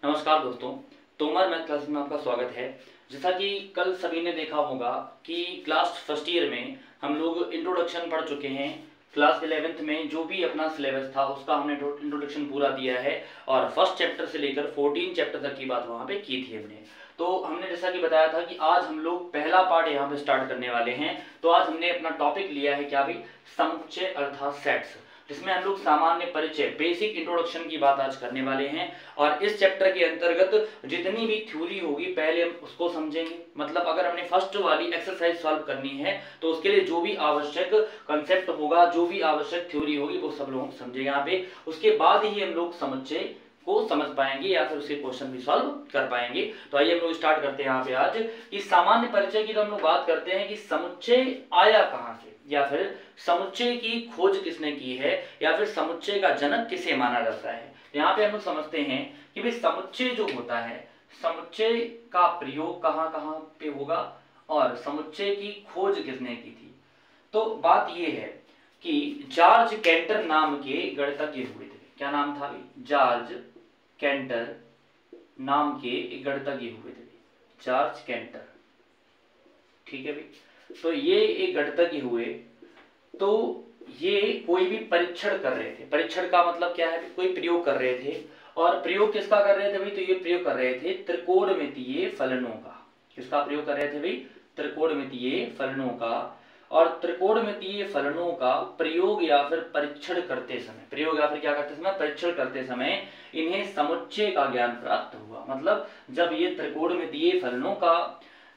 नमस्कार दोस्तों, Tomar math class में आपका स्वागत है। जैसा कि कल सभी ने देखा होगा कि क्लास फर्स्ट ईयर में हम लोग इंट्रोडक्शन पढ़ चुके हैं। क्लास 11th में जो भी अपना सिलेबस था उसका हमने इंट्रोडक्शन पूरा दिया है और फर्स्ट चैप्टर से लेकर 14 चैप्टर तक की बात वहाँ पे की थी हमने। तो हमने जैसा कि बताया था कि आज हम लोग पहला पार्ट यहाँ पे स्टार्ट करने वाले हैं। तो आज हमने अपना टॉपिक लिया है क्या भाई, समुच्चय अर्थात सेट्स, जिसमें हम लोग सामान्य परिचय बेसिक इंट्रोडक्शन की बात आज करने वाले हैं। और इस चैप्टर के अंतर्गत जितनी भी थ्योरी होगी पहले हम उसको समझेंगे। मतलब अगर हमने फर्स्ट वाली एक्सरसाइज सॉल्व करनी है तो उसके लिए जो भी आवश्यक कंसेप्ट होगा, जो भी आवश्यक थ्योरी होगी वो सब लोग हम समझेंगे यहाँ पे। उसके बाद ही हम लोग समुच्चय को समझ पाएंगे या फिर उसके क्वेश्चन भी सॉल्व कर पाएंगे। तो आइए हम लोग स्टार्ट करते हैं यहाँ पे आज कि सामान्य परिचय की तो हम लोग बात करते हैं कि समुच्चय आया कहाँ से, या फिर समुच्चय की खोज किसने की है, या फिर समुच्चय का जनक किसे माना जाता है। तो यहाँ पे हम लोग समझते हैं कि भाई समुच्चय जो होता है, समुच्चय का प्रयोग कहाँ कहाँ पे होगा और समुच्चय की खोज किसने की थी। तो बात ये है कि जॉर्ज कैंटर नाम के गणितज्ञ हुए थे। क्या नाम था भाई? जॉर्ज कैंटर नाम के एक गणितज्ञ हुए थे, जॉर्ज कैंटर। ठीक है भाई, तो ये एक गणितज्ञ हुए। तो ये कोई भी परीक्षण कर रहे थे। परीक्षण का मतलब क्या है? कोई प्रयोग कर रहे थे। और प्रयोग किसका कर रहे थे भाई? तो ये प्रयोग कर रहे थे त्रिकोणमितीय फलनों का। किसका प्रयोग कर रहे थे भाई? त्रिकोणमितीय फलनों का। और त्रिकोणमितीय फलनों का प्रयोग या फिर परीक्षण करते समय, प्रयोग या फिर क्या करते समय, परीक्षण करते समय इन्हें समुच्चय का ज्ञान प्राप्त हुआ। मतलब जब ये त्रिकोणमितीय फलनों का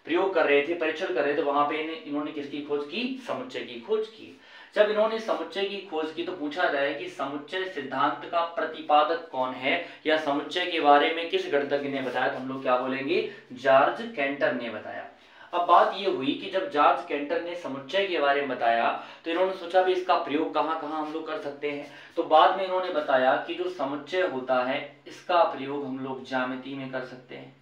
प्रयोग कर रहे थे, परीक्षण कर रहे थे, वहां पे इन्होंने किसकी खोज की? समुच्चय की खोज की। जब इन्होंने समुच्चय की खोज की तो पूछा जाए कि समुच्चय सिद्धांत का प्रतिपादक कौन है, या समुच्चय के बारे में किस गणितज्ञ ने बताया, तो हम लोग क्या बोलेंगे? जॉर्ज कैंटर ने बताया। अब बात ये हुई कि जब जॉर्ज कैंटर ने समुच्चय के बारे में बताया तो इन्होंने सोचा भी इसका प्रयोग कहाँ कहाँ हम लोग कर सकते हैं। तो बाद में इन्होंने बताया कि जो समुच्चय होता है इसका प्रयोग हम लोग ज्यामिति में कर सकते हैं।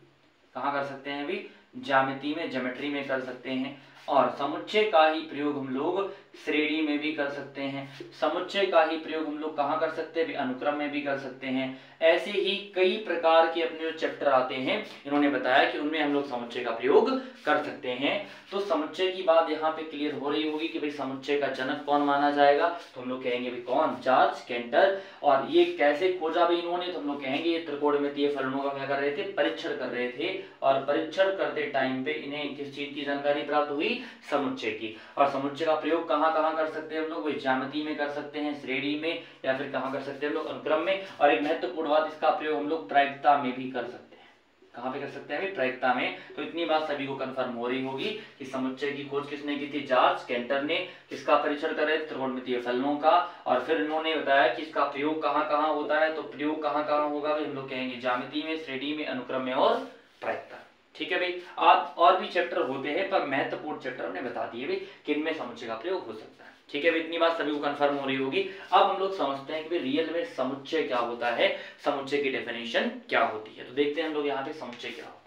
कहाँ कर सकते हैं भी? ज्यामिति में, ज्योमेट्री में कर सकते हैं। और समुच्चय का ही प्रयोग हम लोग श्रेणी में भी कर सकते हैं। समुच्चय का ही प्रयोग हम लोग कहाँ कर सकते हैं? अनुक्रम में भी कर सकते हैं। ऐसे ही कई प्रकार के अपने जो चैप्टर आते हैं इन्होंने बताया कि उनमें हम लोग समुच्चय का प्रयोग कर सकते हैं। तो समुच्चय की बात यहाँ पे क्लियर हो रही होगी कि भाई समुच्चय का जनक कौन माना जाएगा, तो हम लोग कहेंगे भाई कौन? George canter. और ये कैसे खोजा भाई इन्होंने, तो हम लोग कहेंगे ये त्रिकोणमितीय फलनों का क्या कर रहे थे? परीक्षण कर रहे थे। और परीक्षण करते टाइम पे इन्हें किस चीज की जानकारी प्राप्त हुई? समुच्चय की। और समुच्चय का प्रयोग कहाँ कहाँ कर सकते हैं हम लोग? वही ज्यामिति में कर सकते हैं, श्रेणी में, या फिर कहाँ कर सकते हैं हम लोग? अनुक्रम में। और एक महत्वपूर्ण बात, इसका प्रयोग हम लोग प्रायिकता में भी कर सकते हैं। कहाँ पे कर सकते हैं? प्रायिकता में। तो इतनी बात सभी को कंफर्म हो रही होगी कि समुच्चय की खोज किसने की थी? जॉर्ज कैंटर ने। किसका परीक्षण कर रहे थे? त्रिकोणमितीय फलनों का। और फिर इन्होंने बताया कि इसका प्रयोग कहाँ कहाँ होता है। तो प्रयोग कहाँ कहाँ होगा हम लोग कहेंगे? ज्यामिति में, श्रेणी में, अनुक्रम में और प्रायिकता। ठीक है भाई। आज और भी चैप्टर होते हैं पर महत्वपूर्ण चैप्टर हमने बता दिए भाई किनमें समुच्चय का प्रयोग हो सकता है। ठीक है भाई, इतनी बात सभी को कंफर्म हो रही होगी। अब हम लोग समझते हैं कि भाई रियल में समुच्चय क्या होता है, समुच्चय की डेफिनेशन क्या होती है। तो देखते हैं हम लोग यहाँ पे समुच्चय क्या होता है।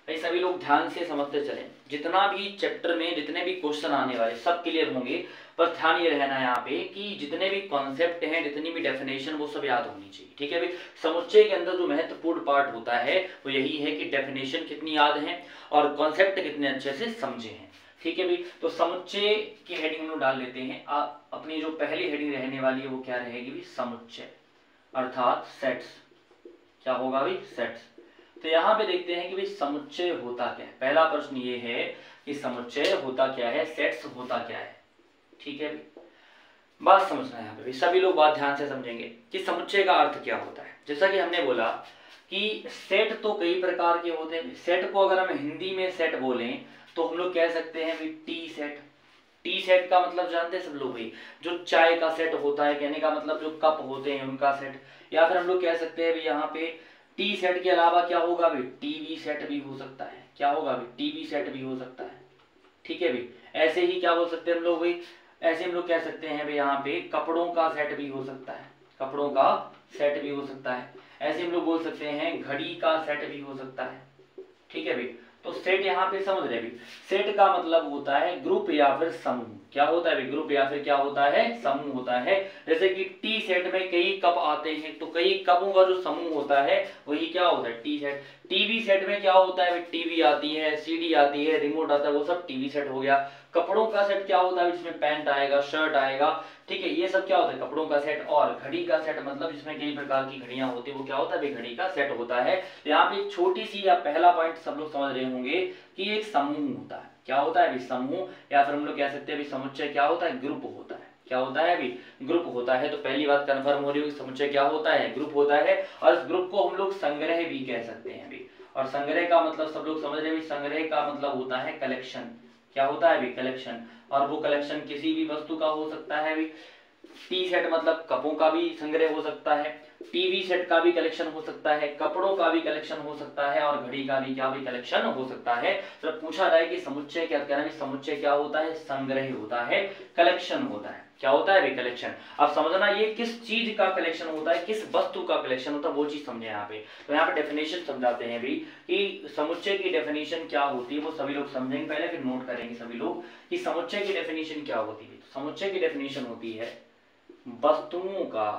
भाई सभी लोग ध्यान से समझते चलें। जितना भी चैप्टर में जितने भी क्वेश्चन आने वाले सब क्लियर होंगे, पर ध्यान ये रहना यहाँ पे कि जितने भी कॉन्सेप्ट हैं, जितनी भी डेफिनेशन, वो सब याद होनी चाहिए। ठीक है भाई। समुच्चय के अंदर जो महत्वपूर्ण पार्ट होता है वो यही है कि डेफिनेशन कितनी याद है और कॉन्सेप्ट कितने अच्छे से समझे हैं। ठीक है भाई। तो समुच्चय की हेडिंग हम लोग डाल लेते हैं। अपनी जो पहली हेडिंग रहने वाली है वो क्या रहेगी भाई? समुच्चय अर्थात सेट्स। क्या होगा भाई? सेट्स। तो यहाँ पे देखते हैं कि भाई समुच्चय होता क्या है। पहला प्रश्न ये है कि समुच्चय होता क्या है, सेट्स होता क्या है। ठीक है भाई, बात समझना है यहाँ पे। सभी लोग बात ध्यान से समझेंगे कि समुच्चय का अर्थ क्या होता है। जैसा कि हमने बोला कि सेट तो कई प्रकार के होते हैं। सेट को अगर हम हिंदी में सेट बोलें तो हम लोग कह सकते हैं भाई टी सेट। टी सेट का मतलब जानते हैं सब लोग भाई? जो चाय का सेट होता है, कहने का मतलब जो कप होते हैं उनका सेट। या फिर हम लोग कह सकते हैं भाई यहाँ पे टी सेट के अलावा क्या होगा भाई? टीवी सेट भी हो सकता है। क्या होगा भाई? टीवी सेट भी हो सकता है। ठीक है भाई। ऐसे ही क्या बोल सकते हैं हम लोग भाई? ऐसे हम लोग कह सकते हैं भाई यहाँ पे कपड़ों का सेट भी हो सकता है। कपड़ों का सेट भी हो सकता है। ऐसे हम लोग बोल सकते हैं घड़ी का सेट भी हो सकता है। ठीक है भाई। तो सेट यहाँ पे समझ रहे भी, सेट का मतलब होता है ग्रुप या फिर समूह। क्या होता है? ग्रुप या फिर क्या होता है? समूह होता है। जैसे कि टी सेट में कई कप आते हैं, तो कई कपों का जो समूह होता है वही क्या होता है? T set. टीवी सेट में क्या होता है? टीवी आती है, सीडी आती है, रिमोट आता है, वो सब टीवी सेट हो गया। कपड़ों का सेट क्या होता है? जिसमें पैंट आएगा, शर्ट आएगा, ठीक है, ये सब क्या होता है? कपड़ों का सेट। और घड़ी का सेट मतलब जिसमें कई प्रकार की घड़ियां होती है, वो क्या होता है? घड़ी का सेट होता है। यहाँ पे छोटी सी या पहला पॉइंट सब लोग समझ रहे होंगे कि एक समूह होता है। क्या होता है? समूह, या फिर हम लोग कह सकते हैं समुच्चय क्या होता है? ग्रुप होता है। क्या होता है? ग्रुप होता है। तो पहली बात कंफर्म हो रही है कि समुच्चय क्या होता है? ग्रुप होता है। और इस ग्रुप को हम लोग संग्रह भी कह सकते हैं अभी। और संग्रह का मतलब सब लोग समझ रहे हैं, संग्रह का मतलब होता है कलेक्शन। क्या होता है? कलेक्शन। और वो कलेक्शन किसी भी वस्तु का हो सकता है। टी सेट मतलब कपों का भी संग्रह हो सकता है, टीवी सेट का भी कलेक्शन हो सकता है, कपड़ों का भी कलेक्शन हो सकता है, और घड़ी का भी क्या भी कलेक्शन हो सकता है। तो पूछा जाए कि समुच्चय क्या कहना है? समुच्चय क्या होता है? संग्रह होता है, कलेक्शन होता है। क्या होता है? कलेक्शन। अब समझना ये किस चीज का कलेक्शन होता है, किस वस्तु का कलेक्शन होता है, वो चीज समझे यहाँ पे। तो यहाँ पे डेफिनेशन समझाते हैं भी कि समुच्चय की डेफिनेशन क्या होती है, वो सभी लोग समझेंगे पहले, फिर नोट करेंगे सभी लोग कि समुच्चय की डेफिनेशन क्या होती है। समुच्चय की डेफिनेशन होती है वस्तुओं का,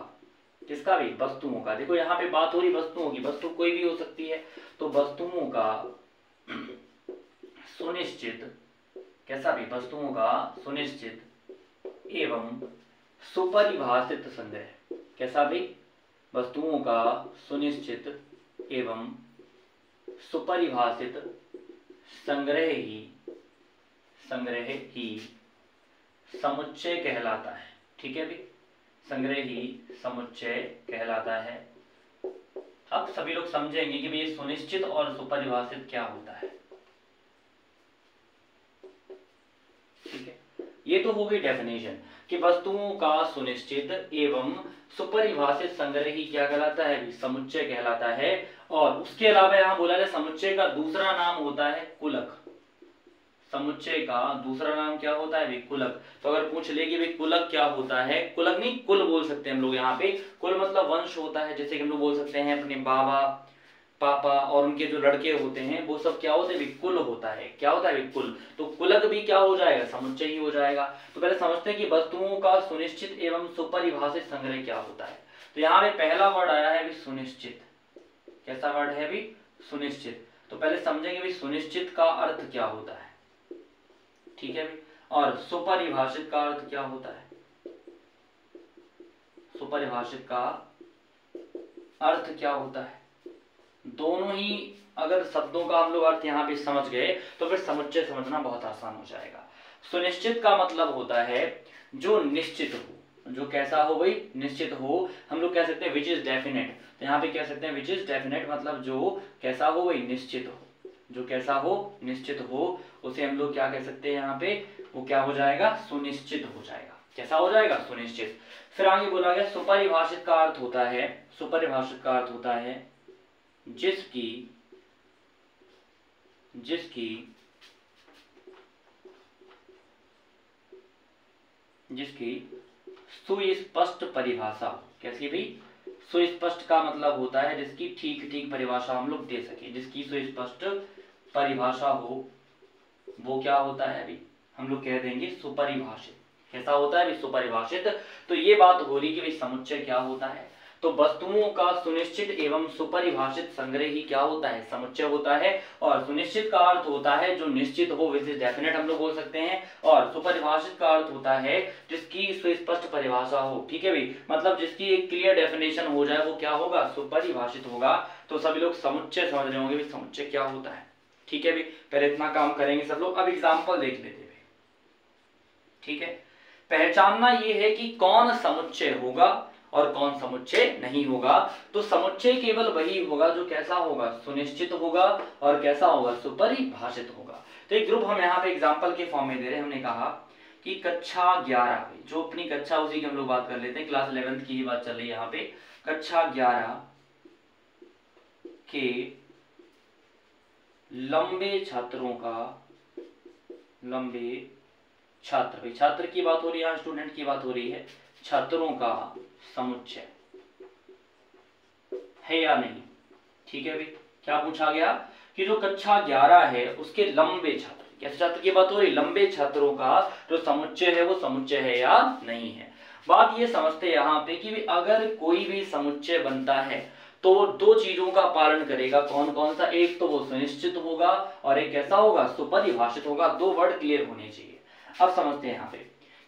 किसका भी? वस्तुओं का। देखो यहाँ पे बात हो रही वस्तुओं की, वस्तु कोई भी हो सकती है। तो वस्तुओं का सुनिश्चित, कैसा भी? वस्तुओं का सुनिश्चित एवं सुपरिभाषित संग्रह। कैसा भी? वस्तुओं का सुनिश्चित एवं सुपरिभाषित संग्रह ही समुच्चय कहलाता है। ठीक है भी, संग्रह ही समुच्चय कहलाता है। अब सभी लोग समझेंगे कि ये सुनिश्चित और सुपरिभाषित क्या होता है। ठीक है, ये तो हो गई डेफिनेशन कि वस्तुओं का सुनिश्चित एवं सुपरिभाषित संग्रह ही क्या कहलाता है? समुच्चय कहलाता है। और उसके अलावा यहां बोला जाए समुच्चय का दूसरा नाम होता है कुलक। समुच्चय का दूसरा नाम क्या होता है? कुलक। तो अगर पूछ ले कि कुलक क्या होता है, कुलक नहीं कुल बोल सकते हैं हम लोग यहाँ पे। कुल मतलब वंश होता है, जैसे कि हम लोग बोल सकते हैं अपने बाबा, पापा और उनके जो लड़के होते हैं वो सब क्या होते हैं? कुल होता है। क्या होता है? कुल। तो कुलक भी क्या हो जाएगा? समुच्चय ही हो जाएगा। तो पहले समझते हैं कि वस्तुओं का सुनिश्चित एवं सुपरिभाषित संग्रह क्या होता है। तो यहाँ पे पहला वर्ड आया है सुनिश्चित। कैसा वर्ड है? सुनिश्चित। तो पहले समझेंगे सुनिश्चित का अर्थ क्या होता है। ठीक है, और सुपरिभाषित का अर्थ क्या होता है? सुपरिभाषित का अर्थ क्या होता है? दोनों ही अगर शब्दों का हम लोग अर्थ यहाँ पे समझ गए तो फिर समुच्चय समझना बहुत आसान हो जाएगा। सुनिश्चित का मतलब होता है जो निश्चित हो, जो कैसा हो भाई? निश्चित हो। हम लोग कह सकते हैं विच इज डेफिनेट। तो यहाँ पे कह सकते हैं विच इज डेफिनेट मतलब जो कैसा हो भाई? निश्चित हो। जो कैसा हो? निश्चित हो। उसे हम लोग क्या कह सकते हैं यहाँ पे? वो क्या हो जाएगा? सुनिश्चित हो जाएगा। कैसा हो जाएगा? सुनिश्चित। फिर आगे बोला गया सुपरिभाषित का अर्थ होता है, सुपरिभाषित का अर्थ होता है जिसकी सुस्पष्ट परिभाषा। कैसी भी? सुस्पष्ट का मतलब होता है जिसकी ठीक ठीक परिभाषा हम लोग दे सके, जिसकी सुस्पष्ट परिभाषा हो, वो क्या होता है? अभी हम लोग कह देंगे सुपरिभाषित। कैसा होता है? सुपरिभाषित। तो ये बात हो रही कि समुच्चय क्या होता है। तो वस्तुओं का सुनिश्चित एवं सुपरिभाषित संग्रह ही क्या होता है? समुच्चय होता है। और सुनिश्चित का अर्थ होता है जो निश्चित हो, विच इज डेफिनेट हम लोग बोल सकते हैं। और सुपरिभाषित का अर्थ होता है जिसकी सुस्पष्ट परिभाषा हो। ठीक है भाई, मतलब जिसकी एक क्लियर डेफिनेशन हो जाए वो क्या होगा? सुपरिभाषित होगा। तो सभी लोग समुच्चय समझ रहे होंगे समुच्चय क्या होता है। ठीक है भाई, पहले इतना काम करेंगे सब लोग। अब एग्जाम्पल देख लेते हैं। ठीक है, पहचानना ये है कि कौन समुच्चय होगा और कौन समुच्चय नहीं होगा। तो समुच्चय केवल वही होगा जो कैसा होगा? सुनिश्चित होगा। और कैसा होगा? सुपरिभाषित होगा। तो एक ग्रुप हम यहाँ पे एग्जाम्पल के फॉर्म में दे रहे हैं। हमने कहा कि कक्षा 11, जो अपनी कक्षा उसी की हम लोग बात कर लेते हैं, क्लास 11th की ही बात चल रही है यहाँ पे। कक्षा 11 के लंबे छात्र, भाई छात्र की बात हो रही है, स्टूडेंट की बात हो रही है, छात्रों का समुच्चय है या नहीं। ठीक है भाई, क्या पूछा गया कि जो कक्षा 11 है उसके लंबे छात्र, कैसे छात्र की बात हो रही, लंबे छात्रों का जो समुच्चय है वो समुच्चय है या नहीं है। बात ये समझते हैं यहाँ पे कि अगर कोई भी समुच्चय बनता है तो वो दो चीजों का पालन करेगा, कौन कौन सा, एक तो वो सुनिश्चित होगा और एक कैसा होगा, सुपरिभाषित होगा। दो वर्ड क्लियर होने चाहिए। अब समझते हैं यहाँ पे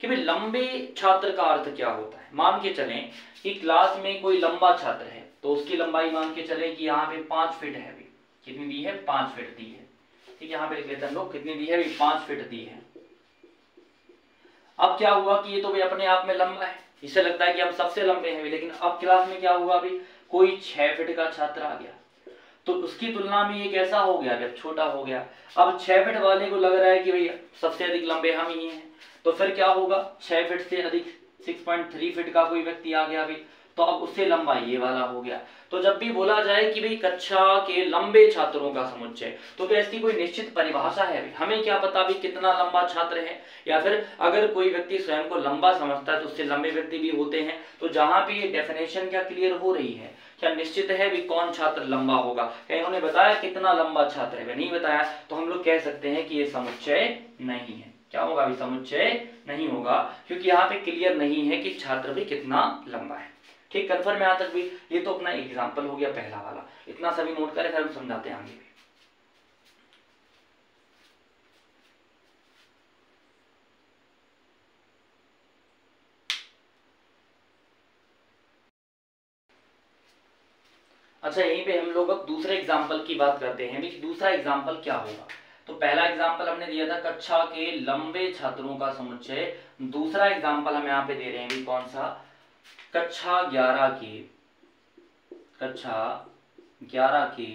कि भाई लंबे छात्र का अर्थ क्या होता है। मान के चलें कि क्लास में कोई लंबा छात्र है तो उसकी लंबाई मान के चले कि यहाँ पे 5 फीट है। अभी कितनी दी है, 5 फीट दी है। ठीक है, यहाँ पे लिख लेते हैं हम लोग, कितनी दी है, 5 फीट दी है। अब क्या हुआ कि ये तो भाई अपने आप में लंबा है, इसे लगता है कि हम सबसे लंबे हैं, लेकिन अब क्लास में क्या हुआ, अभी कोई 6 फीट का छात्र आ गया तो उसकी तुलना में ये कैसा हो गया, जब छोटा हो गया। अब 6 फीट वाले को लग रहा है कि भाई सबसे अधिक लंबे हम ही हैं, तो फिर क्या होगा, 6 फीट से अधिक 6.3 फीट का कोई व्यक्ति आ गया अभी, तो अब उससे लंबा ये वाला हो गया। तो जब भी बोला जाए कि भाई कक्षा के लंबे छात्रों का समुच्चय, तो क्या इसकी कोई निश्चित परिभाषा है, हमें क्या पता भी कितना लंबा छात्र है, या फिर अगर कोई व्यक्ति स्वयं को लंबा समझता है तो उससे लंबे व्यक्ति भी होते हैं। तो जहां पे ये डेफिनेशन क्या क्लियर हो रही है, क्या निश्चित है भी कौन छात्र लंबा होगा, क्या इन्होंने बताया कितना लंबा छात्र है, नहीं बताया, तो हम लोग कह सकते हैं कि ये समुच्चय नहीं है। क्या होगा, अभी समुच्चय नहीं होगा, क्योंकि यहाँ पे क्लियर नहीं है कि छात्र भी कितना लंबा है। ठीक, कंफर्म है यहाँ तक भी। ये तो अपना एग्जाम्पल हो गया पहला वाला, इतना सभी नोट करें, फिर हम समझाते हैं आगे भी। अच्छा, यहीं पे हम लोग अब दूसरे एग्जाम्पल की बात करते हैं कि दूसरा एग्जाम्पल क्या होगा। तो पहला एग्जाम्पल हमने दिया था कक्षा के लंबे छात्रों का समुच्चय। दूसरा एग्जाम्पल हम यहाँ पे दे रहे हैं भी कौन सा, कक्षा 11 के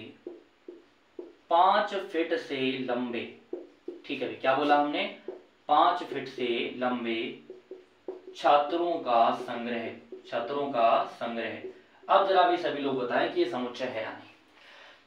5 फीट से लंबे। ठीक है, क्या बोला हमने, 5 फीट से लंबे छात्रों का संग्रह। अब जरा भी सभी लोग बताएं कि ये समुच्चय है या नहीं,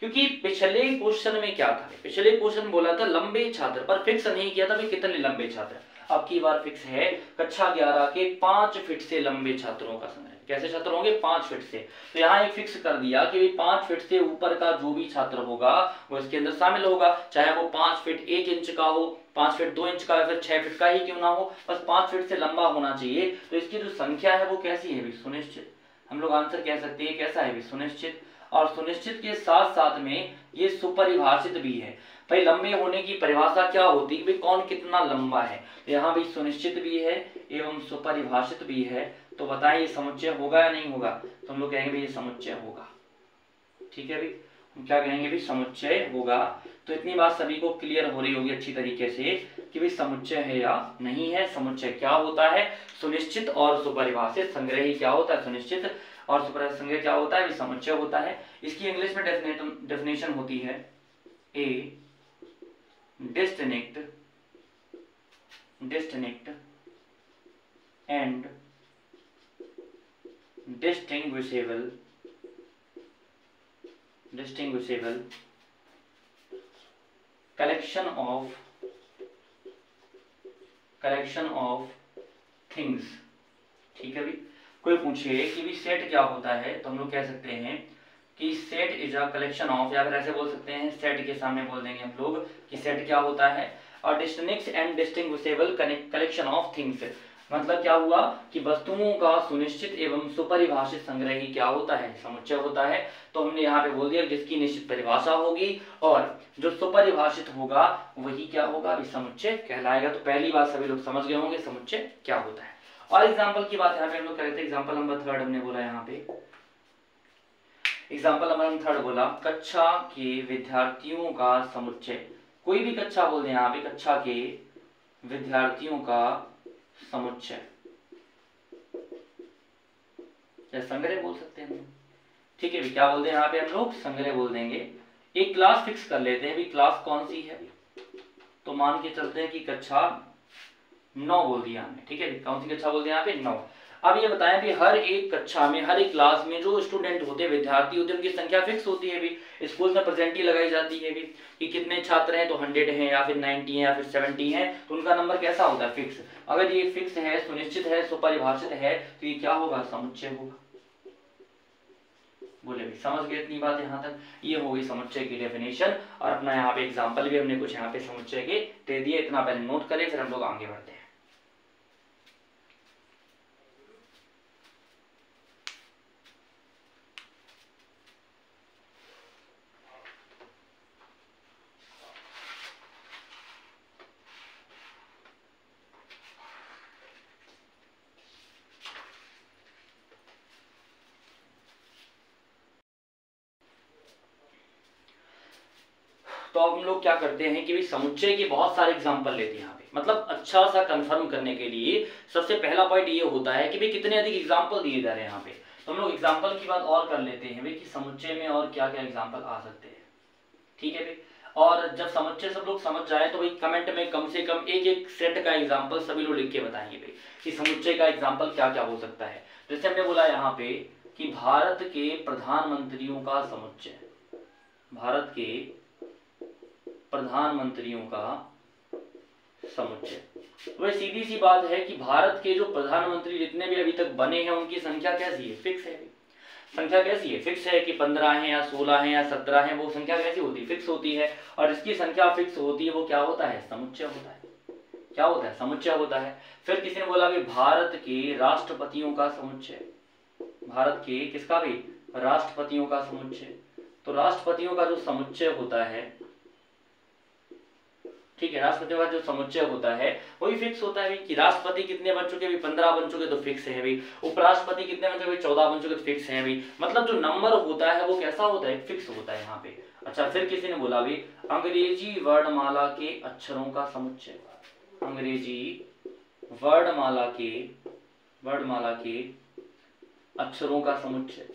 क्योंकि पिछले क्वेश्चन में क्या था, पिछले क्वेश्चन बोला था लंबे छात्र, पर फिक्स नहीं किया था भी कितने लंबे छात्र। अब की बार फिक्स है कक्षा 11 के 5 फीट से लंबे छात्रों का संग्रह। कैसे छात्र होंगे, 5 फीट से। तो यहाँ एक फिक्स कर दिया कि 5 फीट से ऊपर का जो भी छात्र होगा वो इसके अंदर शामिल होगा, चाहे वो 5 फीट 1 इंच का हो, 5 फीट 2 इंच का, या फिर 6 फीट का ही क्यों ना हो, बस 5 फीट से लंबा होना चाहिए। तो इसकी जो संख्या है वो कैसी है भी, सुनिश्चित। हम लोग आंसर कह सकते हैं कैसा है भी, सुनिश्चित। और सुनिश्चित के साथ साथ में ये सुपरिभाषित भी है। भाई लंबे होने की परिभाषा क्या होती है, भाई कौन कितना लंबा है, तो यहाँ भी सुनिश्चित भी है एवं सुपरिभाषित भी है। तो बताएं ये समुच्चय होगा या नहीं होगा, तो हम लोग कहेंगे भाई ये समुच्चय होगा। ठीक है भाई, हम क्या कहेंगे भाई, समुच्चय होगा। तो इतनी बात सभी को क्लियर हो रही होगी अच्छी तरीके से कि भाई समुच्चय है या नहीं है। समुच्चय क्या होता है, सुनिश्चित और सुपरिभाषित। संग्रह ही क्या होता है, सुनिश्चित और सुपरिभाषित। संग्रह क्या होता है, समुच्चय होता है। इसकी इंग्लिश में डेफिनेशन होती है, ए distinct and distinguishable collection of things। ठीक है भी, कोई पूछे कि भी सेट क्या होता है, तो हम लोग कह सकते हैं कि set is a collection of, या फिर ऐसे बोल सकते हैं, सेट के सामने बोल देंगे हम लोग कि सेट क्या होता है, और distinct and distinguishable collection of things. मतलब क्या हुआ कि वस्तुओं का सुनिश्चित एवं सुपरिभाषित संग्रह ही क्या होता है, समुच्चय होता है। तो हमने यहाँ पे बोल दिया जिसकी निश्चित परिभाषा होगी और जो सुपरिभाषित होगा वही क्या होगा, समुच्चय कहलाएगा। तो पहली बात सभी लोग समझ गए होंगे समुच्चय क्या होता है। और एग्जाम्पल की बात यहाँ पे हम लोग कर रहे थे, एग्जाम्पल नंबर 3 हमने बोला यहाँ पे, एग्जाम्पल नंबर 3 बोला कक्षा के विद्यार्थियों का समुच्चय। कोई भी कक्षा बोल दें यहाँ पे, कक्षा के विद्यार्थियों का समुच्चय, या संग्रह बोल सकते हैं हम। ठीक है, क्या बोल दें यहाँ पे हम लोग, संग्रह बोल देंगे। एक क्लास फिक्स कर लेते हैं, भी क्लास कौन सी है, तो मान के चलते हैं कि कक्षा 9 बोल दिया हमने। ठीक है, कौन सी कक्षा बोल दिया यहाँ पे, 9। अब ये बताएं भी हर एक कक्षा में, हर एक क्लास में जो स्टूडेंट होते हैं, विद्यार्थी होते हैं, उनकी संख्या फिक्स होती है भी, स्कूल में प्रेजेंट ही लगाई जाती है भी कि कितने छात्र हैं, तो 100 हैं या फिर 90 हैं या फिर 70 हैं, तो उनका नंबर कैसा होता है, फिक्स। अगर ये फिक्स है, सुनिश्चित है, सुपरिभाषित है, तो ये क्या होगा, समुच्चय होगा। बोले भाई समझ गए इतनी बात यहाँ तक। ये हो गई समुच्चय की डेफिनेशन, और अपना यहाँ पे एग्जांपल भी हमने कुछ यहाँ पे समुच्चय के दे दिए। इतना पहले नोट करें, फिर हम लोग आगे बढ़ते हैं। तो अब हम लोग क्या करते हैं कि भाई समुच्चय के बहुत सारे एग्जांपल लेते हैं यहाँ पे, मतलब अच्छा सा कंफर्म करने के लिए सबसे पहला पॉइंट ये होता है कि भाई कितने अधिक एग्जांपल दिए जा रहे हैं यहाँ पे। तो हम लोग एग्जांपल की बात और कर लेते हैं भाई कि समुच्चय में और क्या क्या एग्जांपल आ सकते हैं। ठीक है भाई, और जब समुच्चय सब लोग समझ जाए तो भाई कमेंट में कम से कम एक एक सेट का एग्जाम्पल सभी लोग लिख के बताएंगे भाई कि समुच्चय का एग्जाम्पल क्या क्या हो सकता है। जैसे हमने बोला यहाँ पे कि भारत के प्रधानमंत्रियों का समुच्चय, भारत के प्रधानमंत्रियों का समुच्चय। वह सीधी सी बात है कि भारत के जो प्रधानमंत्री जितने भी अभी तक बने हैं उनकी संख्या कैसी है, फिक्स है। संख्या कैसी है, फिक्स है कि 15 है या 16 है या 17 है, वो संख्या कैसी होती है, फिक्स होती है। और इसकी संख्या फिक्स होती है वो क्या होता है, समुच्चय होता है। क्या होता है, समुच्चय होता है। फिर किसी ने बोला कि भारत के राष्ट्रपतियों का समुच्चय, भारत के किसका भी, राष्ट्रपतियों का समुच्चय। तो राष्ट्रपतियों का जो समुच्चय होता है, ठीक है, राष्ट्रपतियों का जो समुच्चय होता है वही फिक्स होता है कि राष्ट्रपति कितने बन चुके, 15 बन चुके तो फिक्स है भाई। उपराष्ट्रपति कितने बन चुके, 14 बन चुके तो फिक्स है भाई। मतलब जो नंबर होता है वो कैसा होता है, फिक्स होता है यहाँ पे। अच्छा, फिर किसी ने बोला भी अंग्रेजी वर्णमाला के अक्षरों का समुच्चय, अंग्रेजी वर्णमाला के अक्षरों का समुच्चय।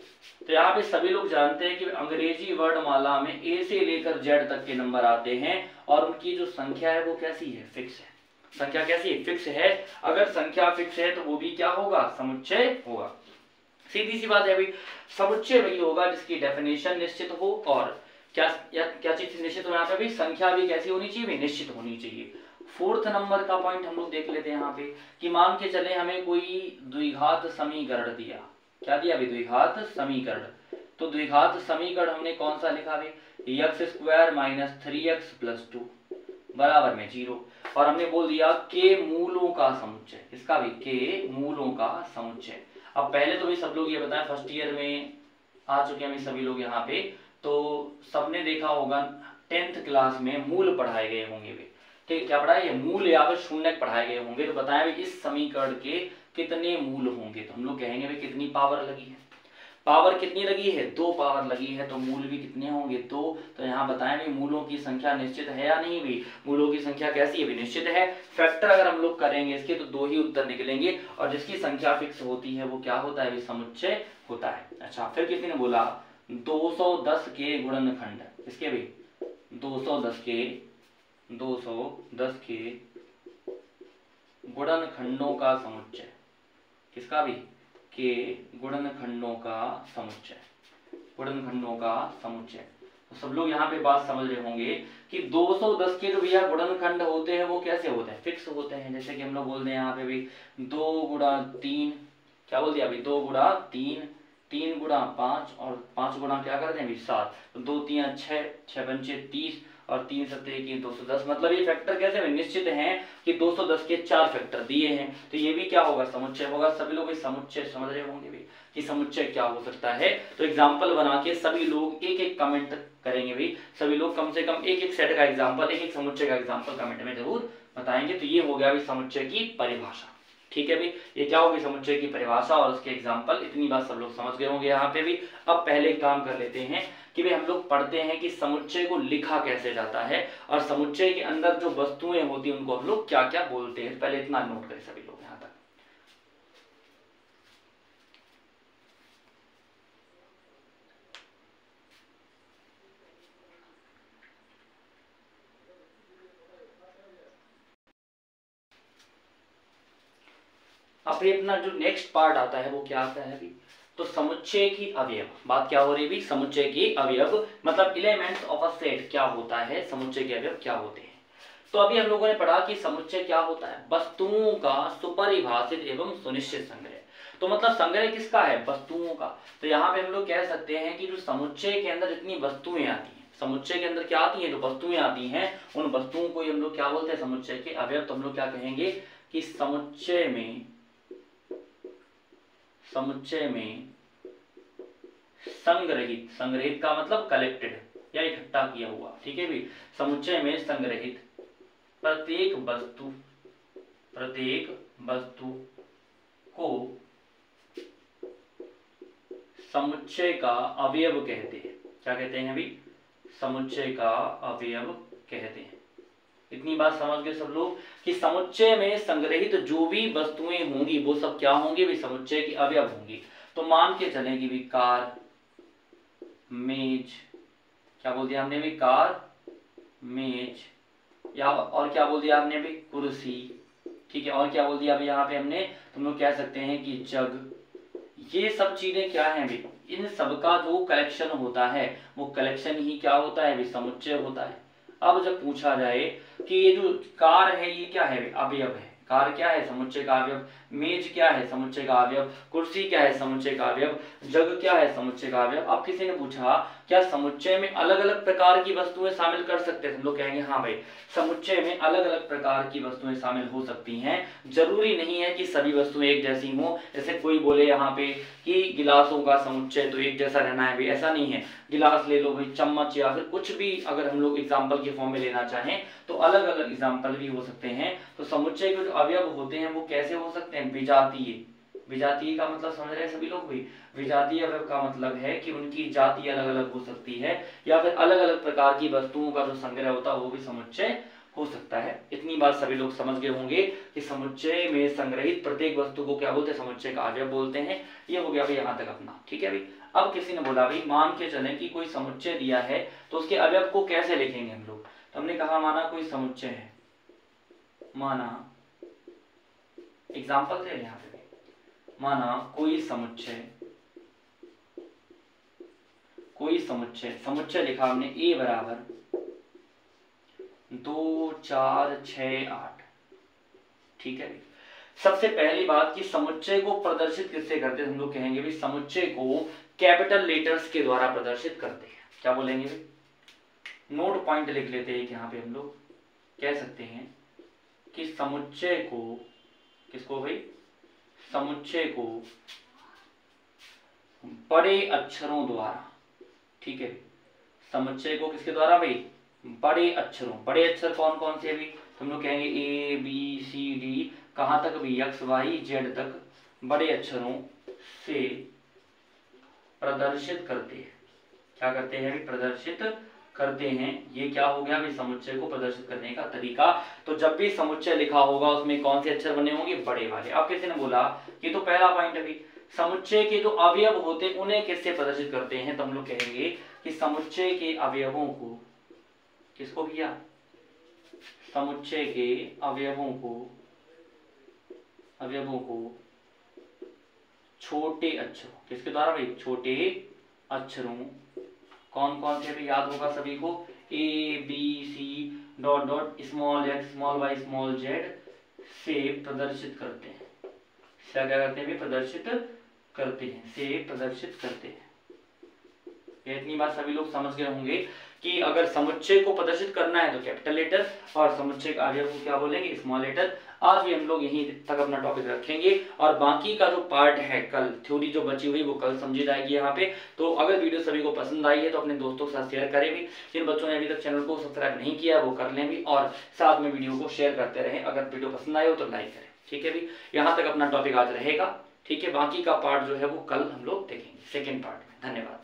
तो यहाँ पे सभी लोग जानते हैं कि अंग्रेजी वर्णमाला में ए से लेकर जेड तक के नंबर आते हैं और उनकी जो संख्या है वो कैसी है, फिक्स है। संख्या कैसी है, फिक्स है। अगर संख्या फिक्स है तो वो भी क्या होगा, समुच्चय होगा। सीधी सी बात है भाई, समुच्चय वही होगा जिसकी डेफिनेशन निश्चित हो और क्या चीज निश्चित हो, यहाँ पे भी संख्या भी कैसी होनी चाहिए, निश्चित होनी चाहिए। फोर्थ नंबर का पॉइंट हम लोग देख लेते हैं यहाँ पे कि मान के चले हमें कोई द्विघात समीकरण दिया, क्या दिया अभी, द्विघात समीकरण। तो द्विघात समीकरण हमने कौन सा लिखा अभी, x square minus 3x plus 2 बराबर में 0। और हमने बोल दिया के मूलों का समुच्चय, इसका भी के मूलों का समुच्चय। अब पहले तो भी सब लोग ये बताएं, फर्स्ट ईयर में आ चुके हैं सभी लोग यहाँ पे, तो सबने देखा होगा 10th क्लास में मूल पढ़ाए गए होंगे भी। ठीक, क्या पढ़ाए, ये मूल या फिर शून्यक पढ़ाए गए होंगे। तो बताएं भाई इस समीकरण के कितने मूल होंगे। तो हम लोग कहेंगे भाई कितनी पावर लगी है, पावर कितनी लगी है, 2 पावर लगी है, तो मूल भी कितने होंगे, 2। तो यहाँ बताएं भाई मूलों की संख्या निश्चित है या नहीं भी, मूलों की संख्या कैसी है भी, निश्चित है। फैक्टर अगर हम लोग करेंगे इसके तो 2 ही उत्तर निकलेंगे और जिसकी संख्या फिक्स होती है वो क्या होता है, समुच्चय होता है। अच्छा, फिर किसी ने बोला 210 के गुणनखंड, इसके भी 210 के गुणनखंडों का समुच्चय, किसका भी, के गुणनखंडों का समुच्चय, गुणनखंडों का समुच्चय। तो सब लोग यहाँ पे बात समझ रहे होंगे कि 210 के जो भैया गुणनखंड होते हैं वो कैसे होते हैं, फिक्स होते हैं। जैसे कि हम लोग बोलते हैं यहाँ पे भी 2 गुणा 3, क्या बोल दिया अभी, 2 गुणा 3, 3 गुणा 5 और 5 गुणा क्या करते हैं अभी 7। तो 2 3 6, 6 पंचे 30 और 3 सत्ते की 210। मतलब ये फैक्टर कैसे निश्चित हैं कि 210 के 4 फैक्टर दिए हैं, तो ये भी क्या होगा, समुच्चय होगा। सभी लोग इस समुच्चय समझ रहे होंगे भी कि समुच्चय क्या हो सकता है। तो एग्जाम्पल बना के सभी लोग एक एक कमेंट करेंगे भाई, सभी लोग कम से कम एक एक सेट का एग्जाम्पल, एक एक समुच्चय का एग्जाम्पल कमेंट में जरूर बताएंगे। तो ये हो गया भाई समुच्चय की परिभाषा। ठीक है भाई, ये क्या होगी, समुच्चय की परिभाषा और उसके एग्जाम्पल। इतनी बात सब लोग समझ गए होंगे यहाँ पे भी। अब पहले काम कर लेते हैं कि भाई हम लोग पढ़ते हैं कि समुच्चय को लिखा कैसे जाता है और समुच्चय के अंदर जो वस्तुएं होती हैं उनको हम लोग क्या क्या बोलते हैं। पहले इतना नोट करें सभी लोग यहाँ तक। अब ये अपना जो नेक्स्ट पार्ट आता है वो क्या आता है अभी, तो समुच्चय की अवयव। बात क्या हो रही है, समुच्चय की अवयव मतलब एलिमेंट्स ऑफ अ सेट क्या होता है, समुच्चय के अवयव क्या होते हैं। तो अभी हम लोगों ने पढ़ा कि समुच्चय क्या होता है, वस्तुओं का सुपरिभाषित एवं सुनिश्चित संग्रह। तो मतलब संग्रह किसका है, वस्तुओं का। तो यहाँ पे हम लोग कह सकते हैं कि जो समुच्चय के अंदर जितनी वस्तुएं आती हैं, समुच्चय के अंदर क्या आती हैं, जो वस्तुएं आती हैं, उन वस्तुओं को हम लोग क्या बोलते हैं, समुच्चय के अवयव। तो हम लोग क्या कहेंगे कि समुच्चय में संग्रहित, संग्रहित का मतलब कलेक्टेड या इकट्ठा किया हुआ, ठीक है भी, समुच्चय में संग्रहित प्रत्येक वस्तु को समुच्चय का अवयव कहते हैं। क्या कहते हैं अभी, समुच्चय का अवयव कहते हैं। इतनी बात समझ गए सब लोग कि समुच्चय में संग्रहित जो भी वस्तुएं होंगी वो सब क्या होंगी भी, समुच्चय के अवयव होंगी। तो मान के चलें कि भी कार, मेज, क्या बोल दिया हमने भी, कार, मेज, या और क्या बोल दिया हमने भी, कुर्सी, ठीक है, और क्या बोल दिया अभी यहाँ पे हमने, तुम लोग कह सकते हैं कि जग। ये सब चीजें क्या हैं भी, इन सब का जो कलेक्शन होता है वो कलेक्शन ही क्या होता है भी, समुच्चय होता है। अब जब पूछा जाए कि ये जो कार है ये क्या है, अवयव है, कार क्या है, समुच्चय का अवयव, मेज क्या है, समुच्चय का अवयव, कुर्सी क्या है, समुच्चय का अवयव, जग क्या है, समुच्चय का अवयव। अब किसी ने पूछा क्या समुच्चय में अलग अलग प्रकार की वस्तुएं शामिल कर सकते हैं, हम लोग कहेंगे हाँ भाई, समुच्चय में अलग अलग प्रकार की वस्तुएं शामिल हो सकती हैं। जरूरी नहीं है कि सभी वस्तुएं एक जैसी हो। जैसे कोई बोले यहाँ पे कि गिलासों का समुच्चय तो एक जैसा रहना है भाई, ऐसा नहीं है। गिलास ले लो भाई, चम्मच, या फिर कुछ भी अगर हम लोग एग्जाम्पल के फॉर्म में लेना चाहें तो अलग अलग एग्जाम्पल भी हो सकते हैं। तो समुच्चय के जो अवयव होते हैं वो कैसे हो सकते हैं, विजातीय। विजातीय का मतलब समझ रहे हैं सभी लोग भी, विजातीय अवयव का मतलब है कि उनकी जाति अलग अलग हो सकती है, या फिर अलग अलग प्रकार की वस्तुओं का जो संग्रह होता है वो भी समुच्चय हो सकता है। इतनी बात सभी लोग समझ गए होंगे कि समुच्चय में संग्रहित प्रत्येक वस्तु को क्या बोलते हैं, समुच्चय का अवयव बोलते हैं। ये हो गया भाई यहाँ तक अपना, ठीक है भाई। अब किसी ने बोला भाई मान के चलें कि कोई समुच्चय दिया है तो उसके अवयव को कैसे लिखेंगे हम लोग। तो हमने कहा माना कोई समुच्चय है, माना एग्जाम्पल दे यहाँ पे, माना कोई समुच्चय, समुच्चय लिखा हमने A बराबर 2 4 6 8, ठीक है। सबसे पहली बात कि समुच्चय को प्रदर्शित किससे करते हैं, हम लोग कहेंगे भी समुच्चय को कैपिटल लेटर्स के द्वारा प्रदर्शित करते हैं। क्या बोलेंगे, नोट पॉइंट लिख लेते हैं। यहाँ पे हम लोग कह सकते हैं कि समुच्चय को, किसको भाई, समुच्चय को बड़े अक्षरों द्वारा, ठीक है, समुच्चय को किसके द्वारा भाई, बड़े अक्षरों। बड़े अक्षर कौन कौन से भी, तुम लोग कहेंगे ABCD, कहाँ तक भी, XYZ तक बड़े अक्षरों से प्रदर्शित करते हैं। क्या करते हैं भी, प्रदर्शित करते हैं। ये क्या हो गया भी, समुच्चय को प्रदर्शित करने का तरीका। तो जब भी समुच्चय लिखा होगा उसमें कौन से अक्षर बने होंगे, बड़े वाले। अब किसी ने बोला ये तो पहला पॉइंट है भी, समुच्चय के जो अवयव होते हैं उन्हें किससे प्रदर्शित करते हैं। तो हम लोग कहेंगे कि समुच्चय के अवयवों को, किसको किया, समुच्चय के अवयवों को छोटे अक्षरों, किसके द्वारा भाई, छोटे अक्षरों, कौन कौन से भी याद होगा सभी को, ABC dot dot small x small y small z से प्रदर्शित करते हैं। क्या करते हैं, प्रदर्शित करते हैं, से प्रदर्शित करते हैं। इतनी बात सभी लोग समझ गए होंगे कि अगर समुच्चय को प्रदर्शित करना है तो कैपिटल लेटर, और समुच्चय का अवयव को क्या बोलेंगे, स्मॉल लेटर। आज भी हम लोग यहीं तक अपना टॉपिक रखेंगे और बाकी का जो पार्ट है कल, थ्योरी जो बची हुई वो कल समझी जाएगी यहाँ पे। तो अगर वीडियो सभी को पसंद आई है तो अपने दोस्तों के साथ शेयर करें भी। जिन बच्चों ने अभी तक चैनल को सब्सक्राइब नहीं किया वो कर लें भी, और साथ में वीडियो को शेयर करते रहें। अगर वीडियो पसंद आए हो तो लाइक करें, ठीक है भी। यहाँ तक अपना टॉपिक आज रहेगा, ठीक है। बाकी का पार्ट जो है वो कल हम लोग देखेंगे सेकेंड पार्ट में। धन्यवाद।